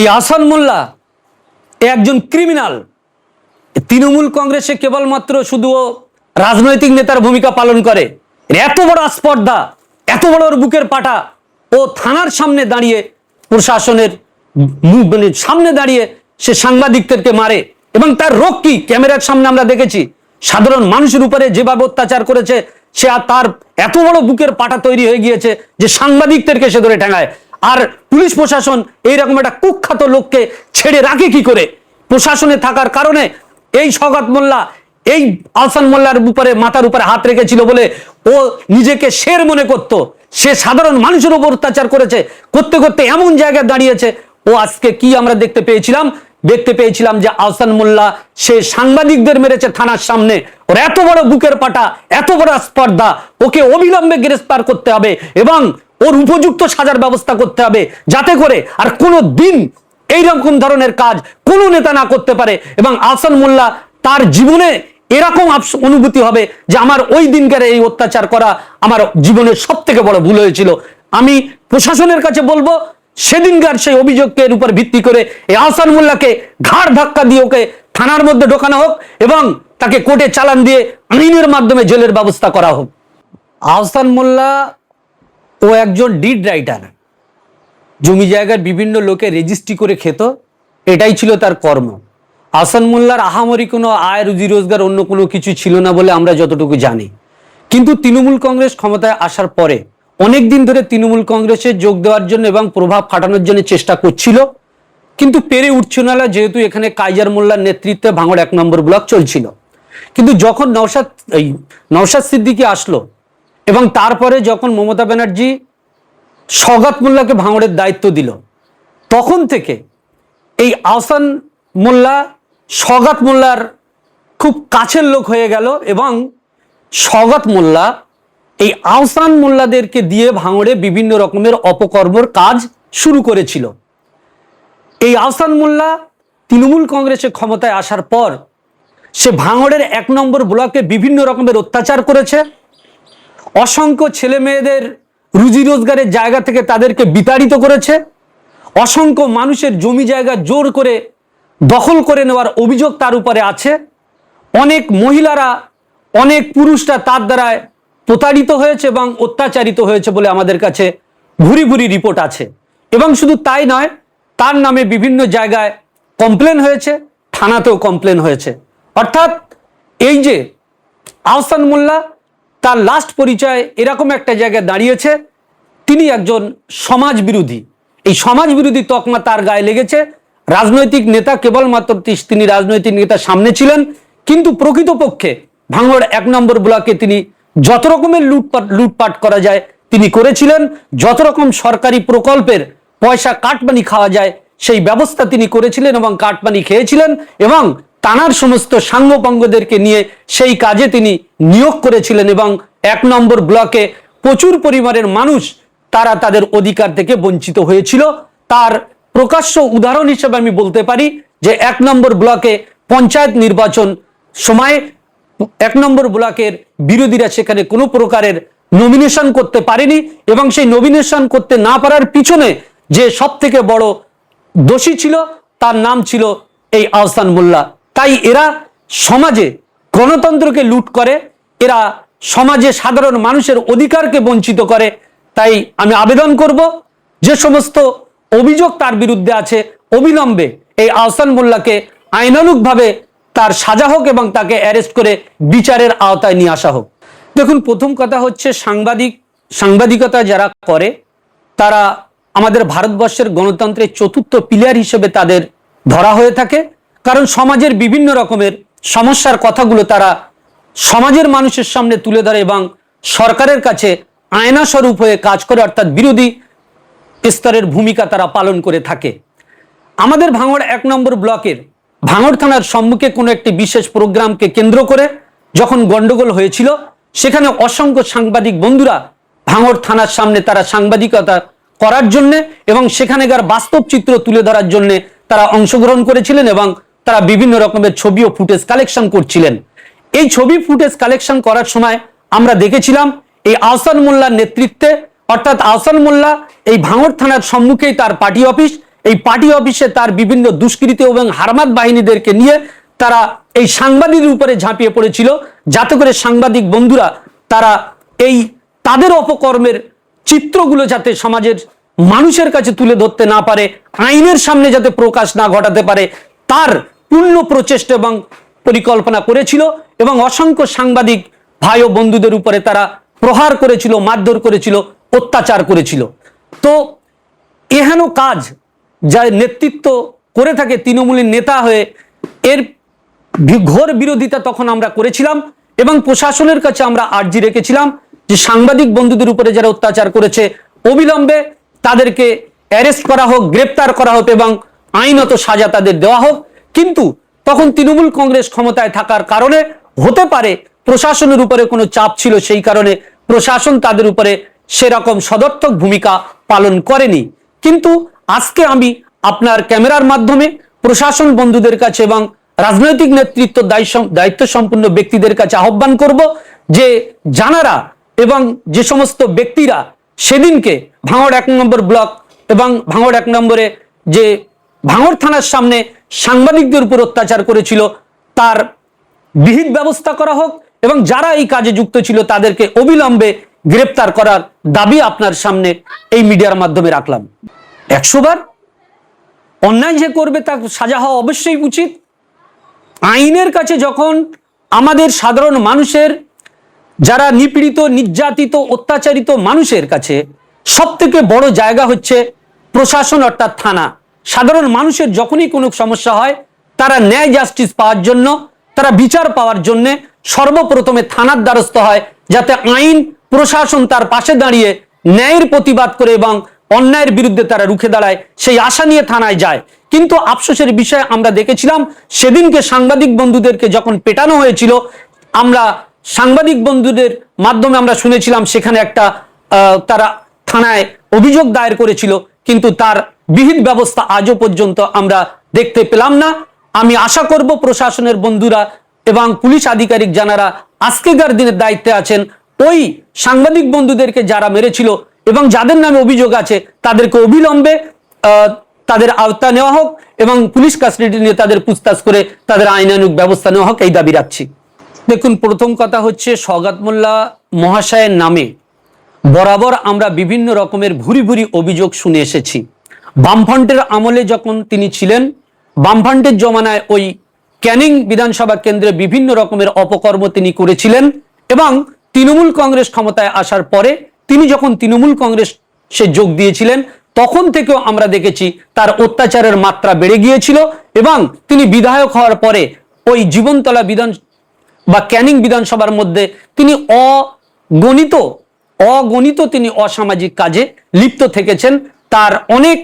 এই আহসান মোল্লা একজন ক্রিমিনাল। তৃণমূল কংগ্রেসে কেবলমাত্র শুধু রাজনৈতিক নেতার ভূমিকা পালন করে। এত বড় স্পর্ধা, এত বড় বুকের পাটা, ও থানার সামনে দাঁড়িয়ে প্রশাসনের সামনে দাঁড়িয়ে সে সাংবাদিকদেরকে মারে। এবং তার রোগ কি ক্যামেরার সামনে আমরা দেখেছি। সাধারণ মানুষের উপরে যেভাবে অত্যাচার করেছে, সে আর তার এত বড় বুকের পাটা তৈরি হয়ে গিয়েছে যে সাংবাদিকদেরকে সে ধরে ঠেঙায়। আর পুলিশ প্রশাসন এইরকম একটা কুখ্যাত লোককে ছেড়ে রাখে কি করে? প্রশাসনে থাকার কারণে এই শওকত মোল্লা এই আহসান মোল্লার উপরে মাথার উপরে হাত রেখেছিল বলে ও নিজেকে শের মনে করত। সে সাধারণ মানুষের উপর অত্যাচার করেছে, করতে করতে এমন জায়গায় দাঁড়িয়েছে। ও আজকে কি আমরা দেখতে পেয়েছিলাম যে আহসান মোল্লা সে সাংবাদিকদের মেরেছে থানার সামনে। ওর এত বড় বুকের পাটা, এত বড় স্পর্ধা, ওকে অবিলম্বে গ্রেফতার করতে হবে এবং ওর উপযুক্ত সাজার ব্যবস্থা করতে হবে, যাতে করে আর কোনো দিন এইরকম ধরনের কাজ কোনো নেতা না করতে পারে। এবং আহসান মোল্লা তার জীবনে এরকম অনুভূতি হবে যে আমার ওই দিনকার এই অত্যাচার করা আমার জীবনের সব থেকে বড় ভুল হয়েছিল। আমি প্রশাসনের কাছে বলবো, সেদিনকার সেই অভিযোগের উপর ভিত্তি করে এই আহসান মোল্লাকে ঘাড় ধাক্কা দিয়ে ওকে থানার মধ্যে ঢোকানো হোক এবং তাকে কোর্টে চালান দিয়ে আইনের মাধ্যমে জেলের ব্যবস্থা করা হোক। আহসান মোল্লা ও একজন ডিড রাইটার, জমি জায়গার বিভিন্ন লোকে রেজিস্ট্রি করে খেত, এটাই ছিল তার কর্ম। আহসান মোল্লার আহামরি কোনো আয় রুজি রোজগার অন্য কোনো কিছু ছিল না বলে আমরা যতটুকু জানি। কিন্তু তৃণমূল কংগ্রেস ক্ষমতায় আসার পরে অনেক দিন ধরে তৃণমূল কংগ্রেসে যোগ দেওয়ার জন্য এবং প্রভাব খাটানোর জন্য চেষ্টা করছিল, কিন্তু পেরে উঠছিল না, যেহেতু এখানে কাইজার মোল্লার নেতৃত্বে ভাঙড় 1 নম্বর ব্লক চলছিল। কিন্তু যখন নওশাদ সিদ্দিকী আসলো এবং তারপরে যখন মমতা ব্যানার্জি শওকত মোল্লাকে ভাঙড়ের দায়িত্ব দিল, তখন থেকে এই আহসান মোল্লা শওকত মোল্লার খুব কাছের লোক হয়ে গেল এবং শওকত মোল্লা এই আহসান মোল্লাদেরকে দিয়ে ভাঙড়ে বিভিন্ন রকমের অপকর্মের কাজ শুরু করেছিল। এই আহসান মোল্লা তৃণমূল কংগ্রেসের ক্ষমতায় আসার পর সে ভাঙড়ের 1 নম্বর ব্লকে বিভিন্ন রকমের অত্যাচার করেছে। অসংখ্য ছেলে মেয়েদের রুজি রোজগারের জায়গা থেকে তাদেরকে বিতাড়িত করেছে। অসংখ্য মানুষের জমি জায়গা জোর করে দখল করে নেওয়ার অভিযোগ তার উপরে আছে। অনেক মহিলারা, অনেক পুরুষরা তার দ্বারা প্রতারিত হয়েছে এবং অত্যাচারিত হয়েছে বলে আমাদের কাছে ভুরি ভুরি রিপোর্ট আছে। এবং শুধু তাই নয়, তার নামে বিভিন্ন জায়গায় কমপ্লেন হয়েছে, থানাতেও কমপ্লেন হয়েছে। অর্থাৎ এই যে আহসান মোল্লা, তার লাস্ট পরিচয় এরকম একটা জায়গায় দাঁড়িয়েছে, তিনি একজন সমাজ বিরোধী। এই সমাজ বিরোধী তকমা তার গায়ে লেগেছে। রাজনৈতিক নেতা কেবলমাত্র তিনি রাজনৈতিক নেতার সামনে ছিলেন, কিন্তু প্রকৃতপক্ষে ভাঙড় 1 নম্বর ব্লকে তিনি যত রকমের লুটপাট করা যায় তিনি করেছিলেন। যত রকম সরকারি প্রকল্পের পয়সা কাটমানি খাওয়া যায় সেই ব্যবস্থা তিনি করেছিলেন এবং কাটমানি খেয়েছিলেন এবং থানার সমস্ত সাঙ্গপাঙ্গদেরকে নিয়ে সেই কাজে তিনি নিয়োগ করেছিলেন। এবং 1 নম্বর ব্লকে প্রচুর পরিমাণের মানুষ তারা তাদের অধিকার থেকে বঞ্চিত হয়েছিল। তার প্রকাশ্য উদাহরণ হিসেবে আমি বলতে পারি যে 1 নম্বর ব্লকে পঞ্চায়েত নির্বাচন সময় 1 নম্বর ব্লকের বিরোধীরা সেখানে কোনো প্রকারের নমিনেশন করতে পারেনি এবং সেই নমিনেশন করতে না পারার পিছনে যে সব থেকে বড় দোষী ছিল তার নাম ছিল এই আহসান মোল্লা। তাই এরা সমাজে গণতন্ত্রকে লুট করে, এরা সমাজে সাধারণ মানুষের অধিকারকে বঞ্চিত করে। তাই আমি আবেদন করব, যে সমস্ত অভিযোগ তার বিরুদ্ধে আছে অবিলম্বে এই আহসান মোল্লাকে আইনানুগভাবে তার সাজা হোক এবং তাকে অ্যারেস্ট করে বিচারের আওতায় নিয়ে আসা হোক। দেখুন, প্রথম কথা হচ্ছে সাংবাদিকতা যারা করে তারা আমাদের ভারতবর্ষের গণতন্ত্রের 4র্থ পিলার হিসেবে তাদের ধরা হয়ে থাকে। কারণ সমাজের বিভিন্ন রকমের সমস্যার কথাগুলো তারা সমাজের মানুষের সামনে তুলে ধরে এবং সরকারের কাছে আয়না স্বরূপ হয়ে কাজ করে, অর্থাৎ বিরোধী স্তরের ভূমিকা তারা পালন করে থাকে। আমাদের ভাঙড় 1 নম্বর ব্লকের ভাঙড় থানার সম্মুখে কোনো একটি বিশেষ প্রোগ্রামকে কেন্দ্র করে যখন গন্ডগোল হয়েছিল, সেখানে অসংখ্য সাংবাদিক বন্ধুরা ভাঙড় থানার সামনে তারা সাংবাদিকতা করার জন্য এবং সেখানেকার বাস্তব চিত্র তুলে ধরার জন্য তারা অংশগ্রহণ করেছিলেন এবং তারা বিভিন্ন রকমের ছবি ও ফুটেজ কালেকশন করছিলেন। এই ছবি ফুটেজ কালেকশন করার সময় আমরা দেখেছিলাম এই আহসান মোল্লার নেতৃত্বে, অর্থাৎ আহসান মোল্লা এই ভাঙড় থানার সম্মুখেই তার পার্টি অফিস এই পার্টি অফিসে তার বিভিন্ন দুষ্কৃতী এবং হারমাত বাহিনীদেরকে নিয়ে তারা এই সাংবাদিকদের উপরে ঝাঁপিয়ে পড়েছিল, যাতে করে সাংবাদিক বন্ধুরা তারা এই তাদের অপকর্মের চিত্রগুলো যাতে সমাজের মানুষের কাছে তুলে ধরতে না পারে, আইনের সামনে যাতে প্রকাশ না ঘটাতে পারে, তার পূর্ণ প্রচেষ্টা এবং পরিকল্পনা করেছিল। এবং অসংখ্য সাংবাদিক ভাই ও বন্ধুদের উপরে তারা প্রহার করেছিল, মারধর করেছিল, অত্যাচার করেছিল। তো এহেন কাজ যা নেতৃত্ব করে থাকে তৃণমূলের নেতা হয়ে, এর ঘোর বিরোধিতা তখন আমরা করেছিলাম এবং প্রশাসনের কাছে আমরা আর্জি রেখেছিলাম যে সাংবাদিক বন্ধুদের উপরে যারা অত্যাচার করেছে অবিলম্বে তাদেরকে অ্যারেস্ট করা হোক, গ্রেপ্তার করা হোক এবং আইনত সাজা তাদের দেওয়া হোক। কিন্তু তখন তৃণমূল কংগ্রেস ক্ষমতায় থাকার কারণে, হতে পারে প্রশাসনের উপরে কোনো চাপ ছিল, সেই কারণে প্রশাসন তাদের উপরে সেরকম সদর্থক ভূমিকা পালন করেনি। কিন্তু আজকে আমি আপনার ক্যামেরার মাধ্যমে প্রশাসন বন্ধুদের কাছে এবং রাজনৈতিক নেতৃত্ব দায়িত্ব সম্পন্ন ব্যক্তিদের কাছে আহ্বান করব যে জানারা এবং যে সমস্ত ব্যক্তিরা সেদিনকে ভাঙড় 1 নম্বর ব্লক এবং ভাঙড় 1 নম্বরে যে ভাঙড় থানার সামনে সাংবাদিকদের উপর অত্যাচার করেছিল, তার বিহিত ব্যবস্থা করা হোক এবং যারা এই কাজে যুক্ত ছিল তাদেরকে অবিলম্বে গ্রেপ্তার করার দাবি আপনার সামনে এই মিডিয়ার মাধ্যমে রাখলাম। 100 বার অন্যায় যে করবে তার সাজা হওয়া অবশ্যই উচিত। আইনের কাছে যখন আমাদের সাধারণ মানুষের, যারা নিপীড়িত, নির্যাতিত, অত্যাচারিত মানুষের কাছে সব থেকে বড় জায়গা হচ্ছে প্রশাসন অর্থাৎ থানা। সাধারণ মানুষের যখনই কোনো সমস্যা হয়, তারা ন্যায় জাস্টিস পাওয়ার জন্য, তারা বিচার পাওয়ার জন্য সর্বপ্রথমে থানার দ্বারস্থ হয়, যাতে আইন প্রশাসন তার পাশে দাঁড়িয়ে ন্যায়ের প্রতিবাদ করে এবং অন্যায়ের বিরুদ্ধে তারা রুখে দাঁড়ায়, সেই আশা নিয়ে থানায় যায়। কিন্তু আফসোসের বিষয় আমরা দেখেছিলাম সেদিনকে সাংবাদিক বন্ধুদেরকে যখন পেটানো হয়েছিল, আমরা সাংবাদিক বন্ধুদের মাধ্যমে আমরা শুনেছিলাম সেখানে একটা তারা থানায় অভিযোগ দায়ের করেছিল, কিন্তু তার বিহিত ব্যবস্থা আজও পর্যন্ত আমরা দেখতে পেলাম না। আমি আশা করব প্রশাসনের বন্ধুরা এবং পুলিশ আধিকারিক যারা আজকেকার দিনের দায়িত্বে আছেন, ওই সাংবাদিক বন্ধুদেরকে যারা মেরেছিল এবং যাদের নামে অভিযোগ আছে তাদেরকে অবিলম্বে তাদের আওতা নেওয়া হোক এবং পুলিশ কাস্টাডি নিয়ে তাদের পুছতাছ করে তাদের আইনানুগ ব্যবস্থা নেওয়া হোক, এই দাবি রাখছি। দেখুন, প্রথম কথা হচ্ছে সওগাত মোল্লা মহাশয়ের নামে বরাবর আমরা বিভিন্ন রকমের ভুরি ভুরি অভিযোগ শুনে এসেছি। বামফ্রন্টের আমলে যখন তিনি ছিলেন, বামফ্রন্টের জমানায় ওই ক্যানিং বিধানসভা কেন্দ্রে বিভিন্ন রকমের অপকর্ম তিনি করেছিলেন এবং তৃণমূল কংগ্রেস ক্ষমতায় আসার পরে তিনি যখন তৃণমূল কংগ্রেসে যোগ দিয়েছিলেন, তখন থেকেও আমরা দেখেছি তার অত্যাচারের মাত্রা বেড়ে গিয়েছিল এবং তিনি বিধায়ক হওয়ার পরে ওই জীবনতলা বিধান বা ক্যানিং বিধানসভার মধ্যে তিনি অগণিত তিনি অসামাজিক কাজে লিপ্ত থেকেছেন। তার অনেক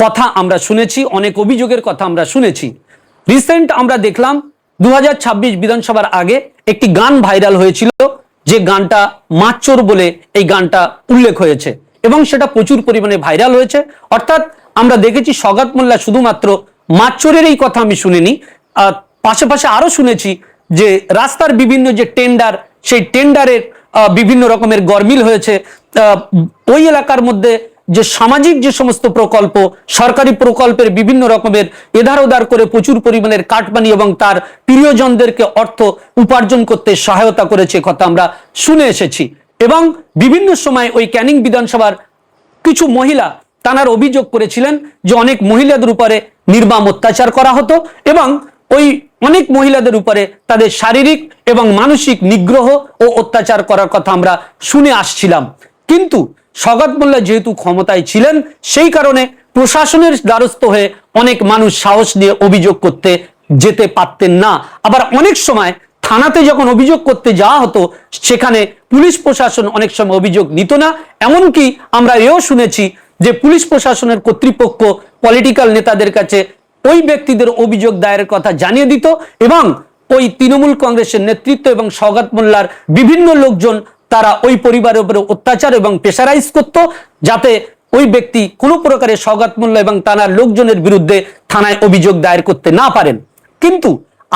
কথা আমরা শুনেছি, অনেক অভিযোগের কথা আমরা শুনেছি। রিসেন্ট আমরা দেখলাম 2026 বিধানসভার আগে একটি গান ভাইরাল হয়েছিল, যে গানটা মাচ্চোর বলে এই গানটা উল্লেখ হয়েছে এবং সেটা প্রচুর পরিমাণে ভাইরাল হয়েছে। অর্থাৎ আমরা দেখেছি সওগাত মোল্লা শুধুমাত্র মাচ্চোরের এই কথা আমি শুনিনি, পাশাপাশি আরো শুনেছি যে রাস্তার বিভিন্ন যে টেন্ডার, সেই টেন্ডারের বিভিন্ন রকমের গরমিল হয়েছে। ওই এলাকার মধ্যে যে সামাজিক যে সমস্ত প্রকল্প, সরকারি প্রকল্পের বিভিন্ন রকমের এধার ওধার করে প্রচুর পরিমাণের কাটমানি এবং তার প্রিয়জনদেরকে অর্থ উপার্জন করতে সহায়তা করেছে, কথা আমরা শুনে এসেছি। এবং বিভিন্ন সময় ওই ক্যানিং বিধানসভার কিছু মহিলা তানার অভিযোগ করেছিলেন যে অনেক মহিলাদের উপরে নির্মম অত্যাচার করা হতো এবং ওই অনেক মহিলাদের উপরে তাদের শারীরিক এবং মানসিক নিগ্রহ ও অত্যাচার করার কথা আমরা শুনে আসছিলাম। কিন্তু সওগাত মোল্লা যেহেতু ক্ষমতায় ছিলেন, সেই কারণে প্রশাসনের দ্বারস্থ হয়ে অনেক মানুষ সাহস নিয়ে অভিযোগ করতে যেতে পারতেন না। আবার অনেক সময় থানাতে যখন অভিযোগ করতে যাওয়া হতো, সেখানে পুলিশ প্রশাসন অনেক সময় অভিযোগ নিত না। এমনকি আমরা এও শুনেছি যে পুলিশ প্রশাসনের কর্তৃপক্ষ পলিটিক্যাল নেতাদের কাছে ওই ব্যক্তিদের অভিযোগ দায়েরের কথা জানিয়ে দিত এবং ওই তৃণমূল কংগ্রেসের নেতৃত্ব এবং সওগাত মোল্লার বিভিন্ন লোকজন তারা ওই পরিবারের উপরে অত্যাচার এবং প্রেসারাইজ করত, যাতে ওই ব্যক্তি কোনো প্রকারে সওগাত মোল্লা এবং তার লোকজনের বিরুদ্ধে থানায় অভিযোগ দায়ের করতে না পারেন। কিন্তু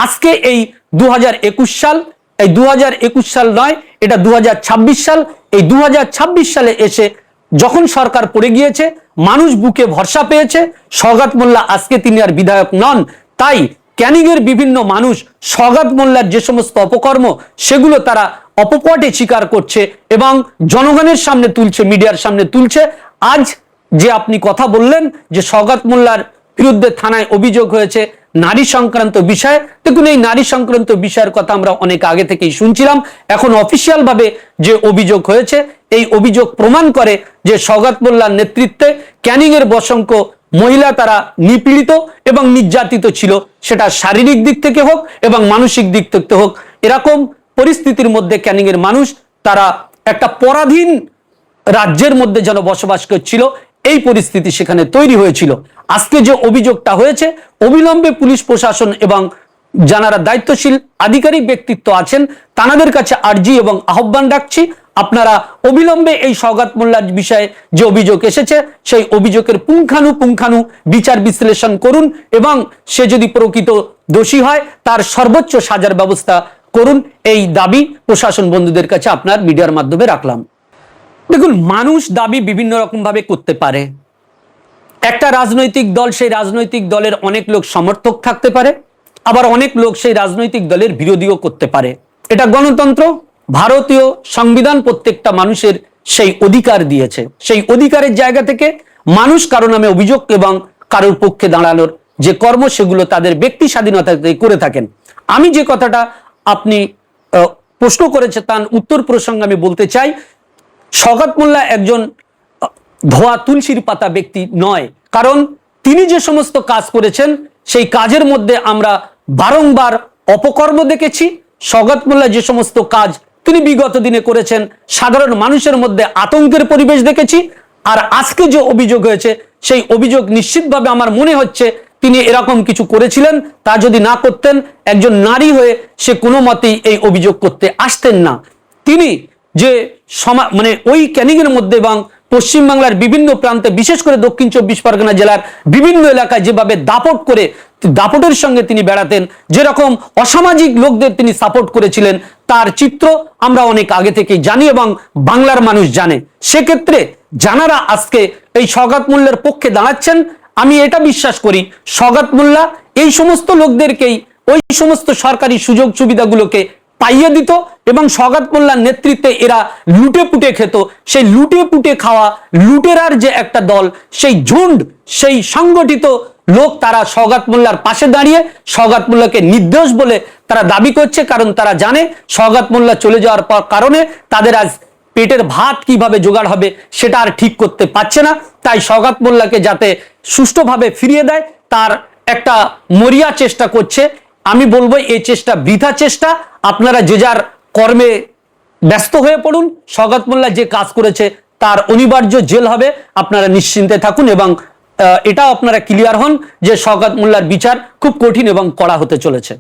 আজকে এই 2021 সাল, এই 2021 সাল নয়, এটা 2026 সাল। এই 2026 সালে এসে যখন সরকার পড়ে গিয়েছে, মানুষ বুকে ভরসা পেয়েছে, সওগাত মোল্লা আজকে তিনি আর বিধায়ক নন। তাই ক্যানিং এর বিভিন্ন মানুষ সওগাত মোল্লার যে সমস্ত অপকর্ম সেগুলো তারা অপপটে স্বীকার করছে এবং জনগণের সামনে তুলছে, মিডিয়ার সামনে তুলছে। আজ যে আপনি কথা বললেন যে সওগাত মোল্লার বিরুদ্ধে থানায় অভিযোগ হয়েছে নারী সংক্রান্ত বিষয়, দেখুন এই নারী সংক্রান্ত বিষয়ের কথা আমরা অনেক আগে থেকেই শুনছিলাম। এখন অফিসিয়াল ভাবে যে অভিযোগ হয়েছে, এই অভিযোগ প্রমাণ করে যে সওগাত মোল্লার নেতৃত্বে ক্যানিং এর অসংখ্য মহিলা তারা নিপীড়িত এবং নির্যাতিত ছিল, সেটা শারীরিক দিক থেকে হোক এবং মানসিক দিক থেকে হোক। এরকম পরিস্থিতির মধ্যে ক্যানিং এর মানুষ তারা একটা পরাধীন রাজ্যের মধ্যে যেন বসবাস করছিল, এই পরিস্থিতি সেখানে তৈরি হয়েছিল। আজকে যে অভিযোগটা হয়েছে, অবিলম্বে পুলিশ প্রশাসন এবং যারা দায়িত্বশীল আধিকারিক ব্যক্তিত্ব আছেন তাদের কাছে আর্জি এবং আহ্বান রাখছি, আপনারা অবিলম্বে এই সওগাত মোল্লার বিষয়ে যে অভিযোগ এসেছে সেই অভিযোগের পুঙ্খানু বিচার বিশ্লেষণ করুন এবং সে যদি প্রকৃত দোষী হয় তার সর্বোচ্চ সাজার ব্যবস্থা করুন। এই দাবি প্রশাসন বন্ধুদের কাছে আপনার মিডিয়ার মাধ্যমে রাখলাম। দেখুন, মানুষ দাবি বিভিন্ন রকম ভাবে করতে পারে। একটা রাজনৈতিক দল, সেই রাজনৈতিক দলের অনেক লোক সমর্থক থাকতে পারে, আবার অনেক লোক সেই রাজনৈতিক দলের বিরোধীও করতে পারে। এটা গণতন্ত্র, ভারতীয় সংবিধান প্রত্যেকটা মানুষের সেই অধিকার দিয়েছে। সেই অধিকারের জায়গা থেকে মানুষ কারো নামে অভিযোগ এবং কারোর পক্ষে দাঁড়ানোর যে কর্ম সেগুলো তাদের ব্যক্তি স্বাধীনতাতে করে থাকেন। আমি যে কথাটা আপনি প্রশ্ন করেছে তার উত্তর প্রসঙ্গে আমি বলতে চাই, সওগাত মোল্লা একজন ধোয়া তুলসীর পাতা ব্যক্তি নয়, কারণ তিনি যে সমস্ত কাজ করেছেন সেই কাজের মধ্যে আমরা বারংবার অপকর্ম দেখেছি। সওগাত মোল্লা যে সমস্ত কাজ তিনি বিগত দিনে করেছেন, সাধারণ মানুষের মধ্যে আতঙ্কের পরিবেশ দেখেছি। আর আজকে যে অভিযোগ হয়েছে সেই অভিযোগ নিশ্চিতভাবে আমার মনে হচ্ছে তিনি এরকম কিছু করেছিলেন। তা যদি না করতেন, একজন নারী হয়ে সে কোনো মতেই এই অভিযোগ করতে আসতেন না। তিনি যে মানে ওই ক্যানিং এর মধ্যে এবং পশ্চিমবাংলার বিভিন্ন প্রান্তে, বিশেষ করে দক্ষিণ 24 পরগনা জেলার বিভিন্ন এলাকায় যেভাবে দাপটের সঙ্গে তিনি বেড়াতেন, যেরকম অসামাজিক লোকদের তিনি সাপোর্ট করেছিলেন, তার চিত্র আমরা অনেক আগে থেকে জানি এবং বাংলার মানুষ জানে। সেক্ষেত্রে যারা আজকে এই সওগাত মোল্লার পক্ষে দাঁড়াচ্ছেন, আমি এটা বিশ্বাস করি সওগাত মোল্লা এই সমস্ত লোকদেরকেই ওই সমস্ত সরকারি সুযোগ সুবিধাগুলোকে পাইয়ে দিত এবং সওগাত মোল্লার নেতৃত্বে এরা লুটে পুটে খেত। সেই লুটে পুটে খাওয়া লুটেরার যে একটা দল, সেই ঝুন্ড, সেই সংগঠিত লোক, তারা সওগাত মোল্লার পাশে দাঁড়িয়ে সওগাত মোল্লাকে নির্দোষ বলে তারা দাবি করছে। কারণ তারা জানে সওগাত মোল্লা চলে যাওয়ার পর কারণে তাদের আজ পেটের ভাত কিভাবে জোগাড় হবে সেটা আর ঠিক করতে পারছে না। তাই সওগাত মোল্লাকে যাতে সুষ্ঠুভাবে ফিরিয়ে দেয় তার একটা মরিয়া চেষ্টা করছে। আমি বলবো এই চেষ্টা বৃথা চেষ্টা। আপনারা যে যার কর্মে ব্যস্ত হয়ে পড়ুন। সওগাত মোল্লা যে কাজ করেছে তার অনিবার্য জেল হবে, আপনারা নিশ্চিন্তে থাকুন এবং এটাও আপনারা ক্লিয়ার হন যে সওগাত মোল্লার বিচার খুব কঠিন এবং কড়া হতে চলেছে।